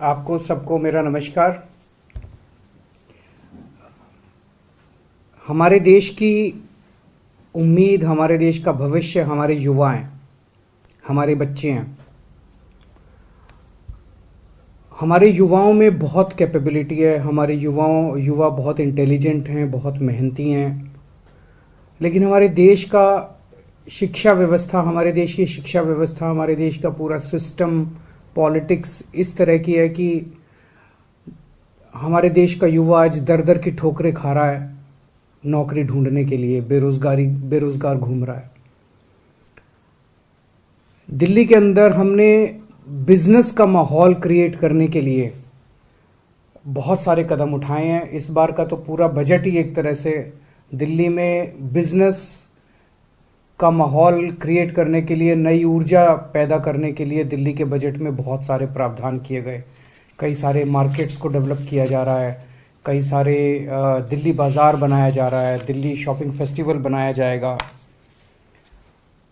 आपको सबको मेरा नमस्कार। हमारे देश की उम्मीद, हमारे देश का भविष्य हमारे युवा हैं, हमारे बच्चे हैं। हमारे युवाओं में बहुत कैपेबिलिटी है। हमारे युवा बहुत इंटेलिजेंट हैं, बहुत मेहनती हैं। लेकिन हमारे देश का शिक्षा व्यवस्था, हमारे देश की शिक्षा व्यवस्था, हमारे देश का पूरा सिस्टम, पॉलिटिक्स इस तरह की है कि हमारे देश का युवा आज दर दर की ठोकरें खा रहा है। नौकरी ढूंढने के लिए बेरोजगार घूम रहा है। दिल्ली के अंदर हमने बिजनेस का माहौल क्रिएट करने के लिए बहुत सारे कदम उठाए हैं। इस बार का तो पूरा बजट ही एक तरह से दिल्ली में बिजनेस का माहौल क्रिएट करने के लिए, नई ऊर्जा पैदा करने के लिए दिल्ली के बजट में बहुत सारे प्रावधान किए गए। कई सारे मार्केट्स को डेवलप किया जा रहा है, कई सारे दिल्ली बाज़ार बनाया जा रहा है, दिल्ली शॉपिंग फेस्टिवल बनाया जाएगा।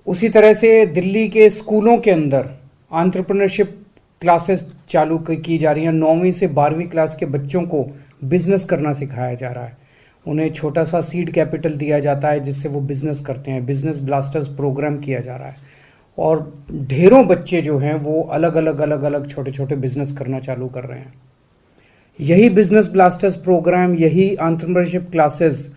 उसी तरह से दिल्ली के स्कूलों के अंदर एंटरप्रेन्योरशिप क्लासेस चालू की जा रही हैं। 9वीं से 12वीं क्लास के बच्चों को बिजनेस करना सिखाया जा रहा है। उन्हें छोटा सा सीड कैपिटल दिया जाता है जिससे वो बिजनेस करते हैं। बिजनेस ब्लास्टर्स प्रोग्राम किया जा रहा है और ढेरों बच्चे जो हैं वो अलग अलग छोटे छोटे बिजनेस करना चालू कर रहे हैं। यही बिजनेस ब्लास्टर्स प्रोग्राम, यही एंटरप्रेन्योरशिप क्लासेस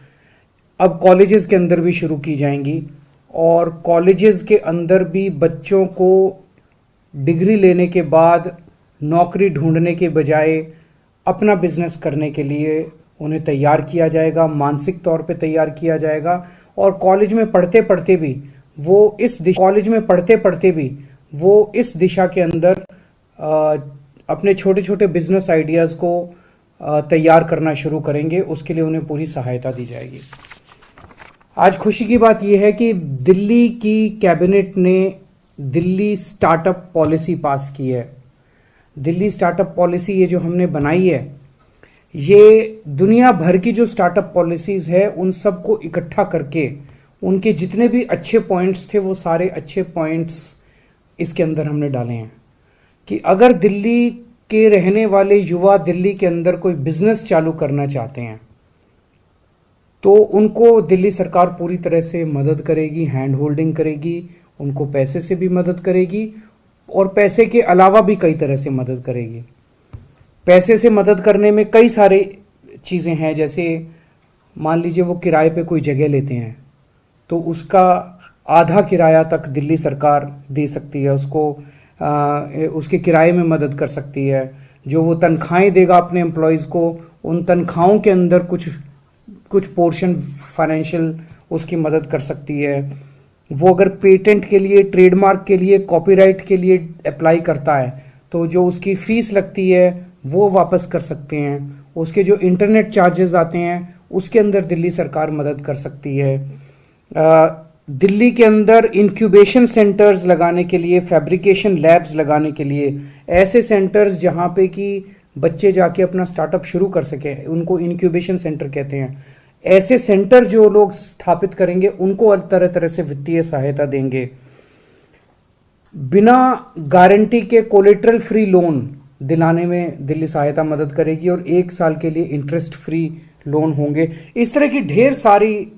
अब कॉलेजेस के अंदर भी शुरू की जाएंगी और कॉलेजेस के अंदर भी बच्चों को डिग्री लेने के बाद नौकरी ढूंढने के बजाय अपना बिजनेस करने के लिए उन्हें तैयार किया जाएगा, मानसिक तौर पे तैयार किया जाएगा। और कॉलेज में पढ़ते पढ़ते भी वो इस दिशा के अंदर अपने छोटे छोटे बिजनेस आइडियाज़ को तैयार करना शुरू करेंगे। उसके लिए उन्हें पूरी सहायता दी जाएगी। आज खुशी की बात यह है कि दिल्ली की कैबिनेट ने दिल्ली स्टार्टअप पॉलिसी पास की है। दिल्ली स्टार्टअप पॉलिसी ये जो हमने बनाई है, ये दुनिया भर की जो स्टार्टअप पॉलिसीज़ है उन सबको इकट्ठा करके उनके जितने भी अच्छे पॉइंट्स थे वो सारे अच्छे पॉइंट्स इसके अंदर हमने डाले हैं कि अगर दिल्ली के रहने वाले युवा दिल्ली के अंदर कोई बिजनेस चालू करना चाहते हैं तो उनको दिल्ली सरकार पूरी तरह से मदद करेगी, हैंड होल्डिंग करेगी, उनको पैसे से भी मदद करेगी और पैसे के अलावा भी कई तरह से मदद करेगी। पैसे से मदद करने में कई सारे चीज़ें हैं, जैसे मान लीजिए वो किराए पे कोई जगह लेते हैं तो उसका आधा किराया तक दिल्ली सरकार दे सकती है, उसको उसके किराए में मदद कर सकती है। जो वो तनख्वाहें देगा अपने एम्प्लॉयज़ को, उन तनख्वाहों के अंदर कुछ पोर्शन फाइनेंशियल उसकी मदद कर सकती है। वो अगर पेटेंट के लिए, ट्रेडमार्क के लिए, कॉपीराइट के लिए अप्लाई करता है तो जो उसकी फ़ीस लगती है वो वापस कर सकते हैं। उसके जो इंटरनेट चार्जेस आते हैं उसके अंदर दिल्ली सरकार मदद कर सकती है। दिल्ली के अंदर इंक्यूबेशन सेंटर्स लगाने के लिए, फैब्रिकेशन लैब्स लगाने के लिए, ऐसे सेंटर्स जहाँ पे कि बच्चे जाके अपना स्टार्टअप शुरू कर सके, उनको इंक्यूबेशन सेंटर कहते हैं। ऐसे सेंटर जो लोग स्थापित करेंगे उनको तरह तरह से वित्तीय सहायता देंगे। बिना गारंटी के कोलेटरल फ्री लोन दिलाने में दिल्ली सहायता मदद करेगी और 1 साल के लिए इंटरेस्ट फ्री लोन होंगे। इस तरह की ढेर सारी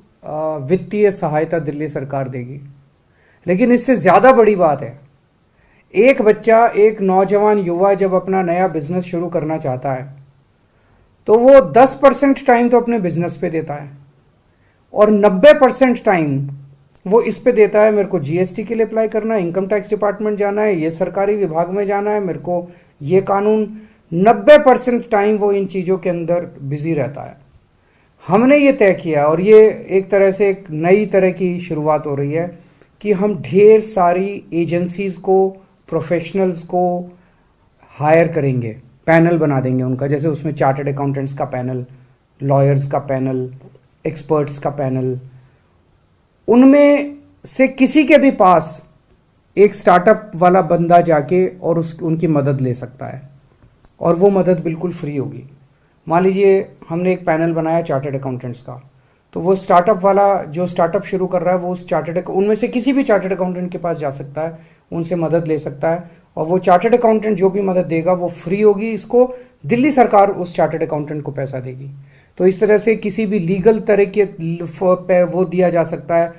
वित्तीय सहायता दिल्ली सरकार देगी। लेकिन इससे ज़्यादा बड़ी बात है, एक बच्चा, एक नौजवान युवा जब अपना नया बिजनेस शुरू करना चाहता है तो वो 10% टाइम तो अपने बिजनेस पे देता है और 90% टाइम वो इस पे देता है, मेरे को जीएसटी के लिए अप्लाई करना है, इनकम टैक्स डिपार्टमेंट जाना है, ये सरकारी विभाग में जाना है, मेरे को ये कानून। 90% टाइम वो इन चीज़ों के अंदर बिजी रहता है। हमने ये तय किया और ये एक तरह से एक नई तरह की शुरुआत हो रही है कि हम ढेर सारी एजेंसीज़ को, प्रोफेशनल्स को हायर करेंगे, पैनल बना देंगे उनका। जैसे उसमें चार्टर्ड अकाउंटेंट्स का पैनल, लॉयर्स का पैनल, एक्सपर्ट्स का पैनल। उनमें से किसी के भी पास एक स्टार्टअप वाला बंदा जाके और उनकी मदद ले सकता है और वो मदद बिल्कुल फ्री होगी। मान लीजिए हमने एक पैनल बनाया चार्टर्ड अकाउंटेंट्स का, तो वो स्टार्टअप वाला जो स्टार्टअप शुरू कर रहा है वो उस उनमें से किसी भी चार्टर्ड अकाउंटेंट के पास जा सकता है, उनसे मदद ले सकता है और वो चार्टर्ड अकाउंटेंट जो भी मदद देगा वो फ्री होगी, इसको दिल्ली सरकार उस चार्टर्ड अकाउंटेंट को पैसा देगी। तो इस तरह से किसी भी लीगल तरह के वो दिया जा सकता है।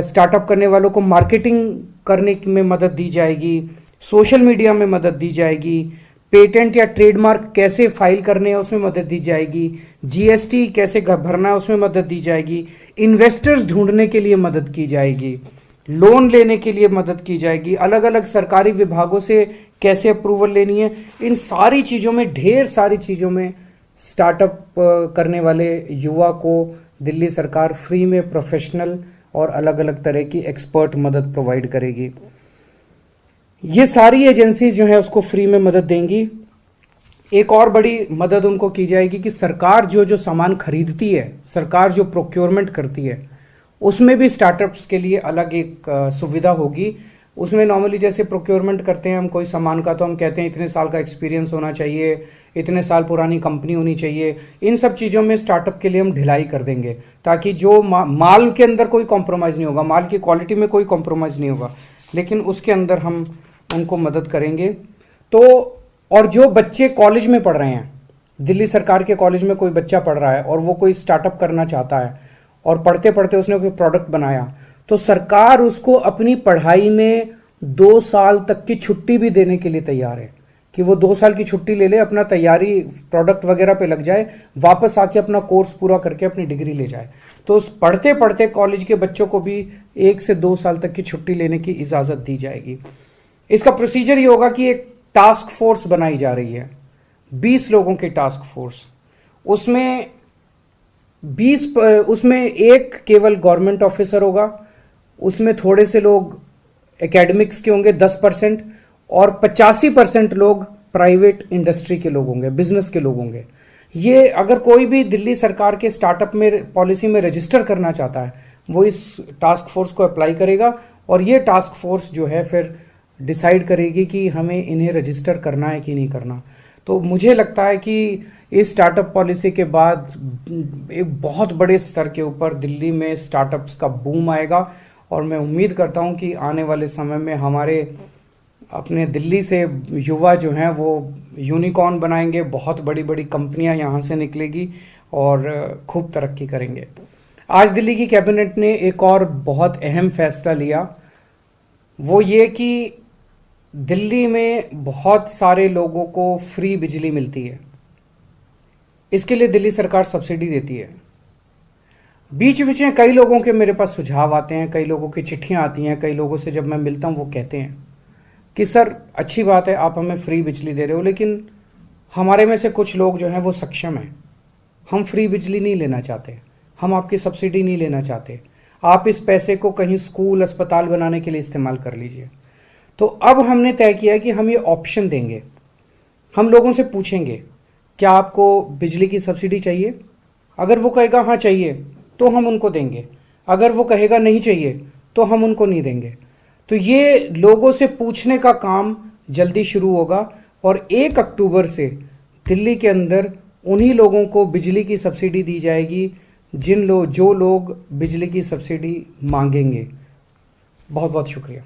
स्टार्टअप करने वालों को मार्केटिंग करने में मदद दी जाएगी, सोशल मीडिया में मदद दी जाएगी, पेटेंट या ट्रेडमार्क कैसे फाइल करने हैं उसमें मदद दी जाएगी, जीएसटी कैसे भरना है उसमें मदद दी जाएगी, इन्वेस्टर्स ढूंढने के लिए मदद की जाएगी, लोन लेने के लिए मदद की जाएगी, अलग अलग सरकारी विभागों से कैसे अप्रूवल लेनी है। इन सारी चीज़ों में, ढेर सारी चीज़ों में स्टार्टअप करने वाले युवा को दिल्ली सरकार फ्री में प्रोफेशनल और अलग अलग तरह की एक्सपर्ट मदद प्रोवाइड करेगी। ये सारी एजेंसी जो है उसको फ्री में मदद देंगी। एक और बड़ी मदद उनको की जाएगी कि सरकार जो जो सामान खरीदती है, सरकार जो प्रोक्योरमेंट करती है, उसमें भी स्टार्टअप्स के लिए अलग एक सुविधा होगी। उसमें नॉर्मली जैसे प्रोक्योरमेंट करते हैं हम कोई सामान का, तो हम कहते हैं इतने साल का एक्सपीरियंस होना चाहिए, इतने साल पुरानी कंपनी होनी चाहिए। इन सब चीज़ों में स्टार्टअप के लिए हम ढिलाई कर देंगे, ताकि जो माल के अंदर कोई कॉम्प्रोमाइज़ नहीं होगा, माल की क्वालिटी में कोई कॉम्प्रोमाइज़ नहीं होगा, लेकिन उसके अंदर हम उनको मदद करेंगे। तो और जो बच्चे कॉलेज में पढ़ रहे हैं, दिल्ली सरकार के कॉलेज में कोई बच्चा पढ़ रहा है और वो कोई स्टार्टअप करना चाहता है और पढ़ते पढ़ते उसने कोई प्रोडक्ट बनाया, तो सरकार उसको अपनी पढ़ाई में 2 साल तक की छुट्टी भी देने के लिए तैयार है कि वो 2 साल की छुट्टी ले ले, अपना तैयारी प्रोडक्ट वगैरह पे लग जाए, वापस आके अपना कोर्स पूरा करके अपनी डिग्री ले जाए। तो उस पढ़ते पढ़ते कॉलेज के बच्चों को भी 1 से 2 साल तक की छुट्टी लेने की इजाज़त दी जाएगी। इसका प्रोसीजर ये होगा कि एक टास्क फोर्स बनाई जा रही है, 20 लोगों की टास्क फोर्स। उसमें एक केवल गवर्नमेंट ऑफिसर होगा, उसमें थोड़े से लोग एकेडमिक्स के होंगे 10% और 85% लोग प्राइवेट इंडस्ट्री के लोग होंगे, बिजनेस के लोग होंगे। ये अगर कोई भी दिल्ली सरकार के स्टार्टअप में पॉलिसी में रजिस्टर करना चाहता है, वो इस टास्क फोर्स को अप्लाई करेगा और ये टास्क फोर्स जो है फिर डिसाइड करेगी कि हमें इन्हें रजिस्टर करना है कि नहीं करना। तो मुझे लगता है कि इस स्टार्टअप पॉलिसी के बाद एक बहुत बड़े स्तर के ऊपर दिल्ली में स्टार्टअप्स का बूम आएगा और मैं उम्मीद करता हूं कि आने वाले समय में हमारे अपने दिल्ली से युवा जो हैं वो यूनिकॉर्न बनाएंगे, बहुत बड़ी बड़ी कंपनियां यहां से निकलेगी और खूब तरक्की करेंगे। आज दिल्ली की कैबिनेट ने एक और बहुत अहम फैसला लिया, वो ये कि दिल्ली में बहुत सारे लोगों को फ्री बिजली मिलती है, इसके लिए दिल्ली सरकार सब्सिडी देती है। बीच बीच में कई लोगों के मेरे पास सुझाव आते हैं, कई लोगों की चिट्ठियां आती हैं, कई लोगों से जब मैं मिलता हूं वो कहते हैं कि सर अच्छी बात है आप हमें फ्री बिजली दे रहे हो, लेकिन हमारे में से कुछ लोग जो हैं वो सक्षम हैं, हम फ्री बिजली नहीं लेना चाहते, हम आपकी सब्सिडी नहीं लेना चाहते, आप इस पैसे को कहीं स्कूल अस्पताल बनाने के लिए इस्तेमाल कर लीजिए। तो अब हमने तय किया कि हम ये ऑप्शन देंगे, हम लोगों से पूछेंगे क्या आपको बिजली की सब्सिडी चाहिए। अगर वो कहेगा हाँ चाहिए तो हम उनको देंगे, अगर वो कहेगा नहीं चाहिए तो हम उनको नहीं देंगे। तो ये लोगों से पूछने का काम जल्दी शुरू होगा और 1 अक्टूबर से दिल्ली के अंदर उन्हीं लोगों को बिजली की सब्सिडी दी जाएगी जो लोग बिजली की सब्सिडी मांगेंगे। बहुत बहुत शुक्रिया।